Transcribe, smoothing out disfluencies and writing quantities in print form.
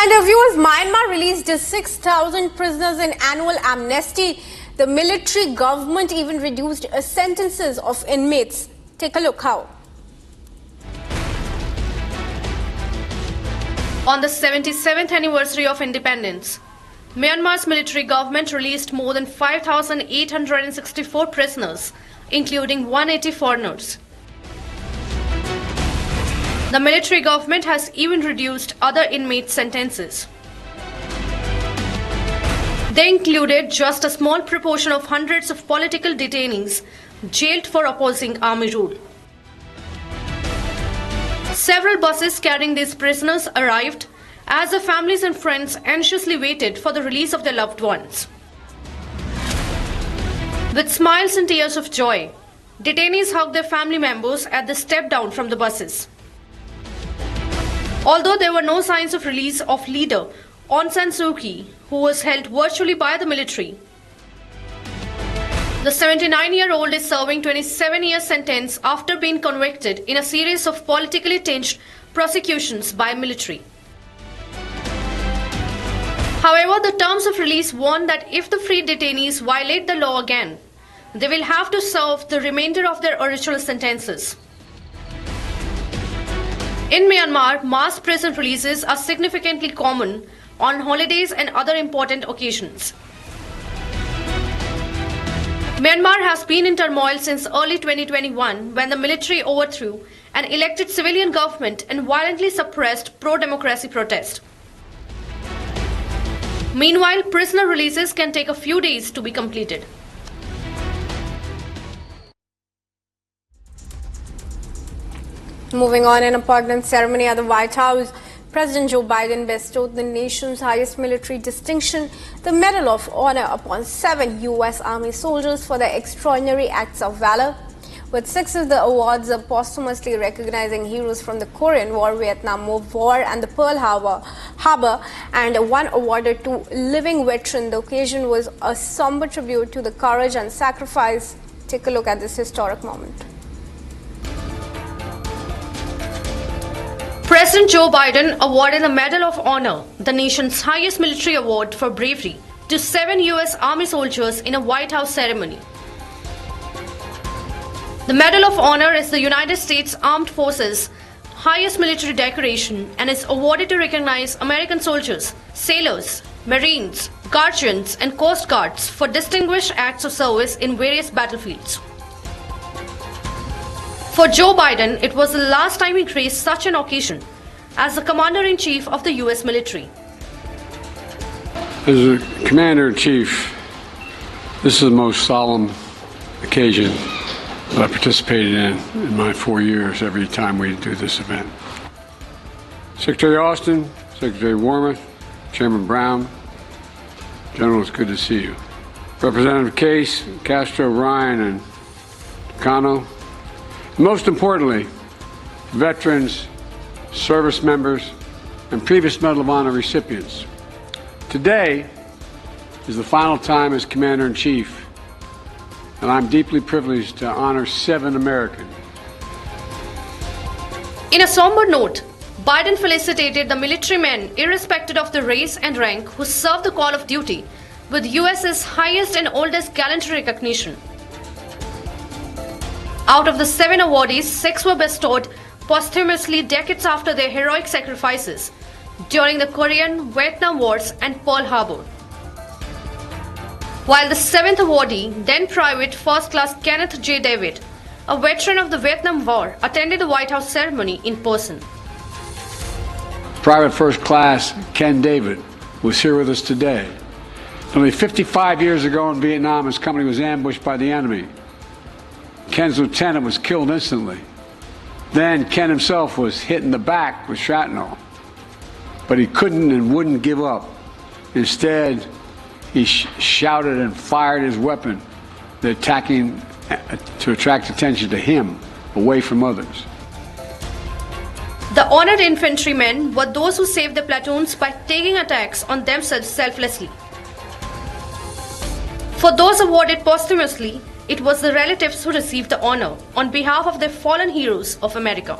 And viewers, Myanmar released 6,000 prisoners in annual amnesty. The military government even reduced sentences of inmates. Take a look how. On the 77th anniversary of independence, Myanmar's military government released more than 5,864 prisoners, including 180 foreigners. The military government has even reduced other inmate sentences. They included just a small proportion of hundreds of political detainees jailed for opposing army rule. Several buses carrying these prisoners arrived as their families and friends anxiously waited for the release of their loved ones. With smiles and tears of joy, detainees hugged their family members as they stepped down from the buses. Although there were no signs of release of leader Aung San Suu Kyi, who was held virtually by the military, the 79-year-old is serving 27-year sentence after being convicted in a series of politically tinged prosecutions by military. However, the terms of release warn that if the freed detainees violate the law again, they will have to serve the remainder of their original sentences. In Myanmar, mass prison releases are significantly common on holidays and other important occasions. Myanmar has been in turmoil since early 2021 when the military overthrew an elected civilian government and violently suppressed pro-democracy protest. Meanwhile, prisoner releases can take a few days to be completed. Moving on, in a poignant ceremony at the White House, President Joe Biden bestowed the nation's highest military distinction, the Medal of Honor, upon 7 U.S. Army soldiers for their extraordinary acts of valor, with 6 of the awards posthumously recognizing heroes from the Korean War, Vietnam War, and the Pearl Harbor, and 1 awarded to living veteran. The occasion was a somber tribute to the courage and sacrifice. Take a look at this historic moment. President Joe Biden awarded the Medal of Honor, the nation's highest military award for bravery, to 7 U.S. Army soldiers in a White House ceremony. The Medal of Honor is the United States Armed Forces' highest military decoration and is awarded to recognize American soldiers, sailors, Marines, Guardians, and Coast Guards for distinguished acts of service in various battlefields. For Joe Biden, it was the last time he graced such an occasion as the Commander-in-Chief of the U.S. military. As a Commander-in-Chief, this is the most solemn occasion that I participated in my 4 years every time we do this event. Secretary Austin, Secretary Wormuth, Chairman Brown, General, it's good to see you. Representative Case, Castro, Ryan, and Cano. Most importantly, veterans, service members, and previous Medal of Honor recipients. Today is the final time as Commander-in-Chief, and I'm deeply privileged to honor 7 Americans. In a somber note, Biden felicitated the military men, irrespective of the race and rank, who served the call of duty with US's highest and oldest gallantry recognition. Out of the 7 awardees, 6 were bestowed posthumously decades after their heroic sacrifices during the Korean, Vietnam Wars and Pearl Harbor. While the 7th awardee, then Private First Class Kenneth J. David, a veteran of the Vietnam War, attended the White House ceremony in person. Private First Class Ken David was here with us today. Only 55 years ago in Vietnam, his company was ambushed by the enemy. Ken's lieutenant was killed instantly. Then Ken himself was hit in the back with shrapnel. But he couldn't and wouldn't give up. Instead, he shouted and fired his weapon, to attract attention to him, away from others. The honored infantrymen were those who saved their platoons by taking attacks on themselves selflessly. For those awarded posthumously, it was the relatives who received the honor on behalf of their fallen heroes of America.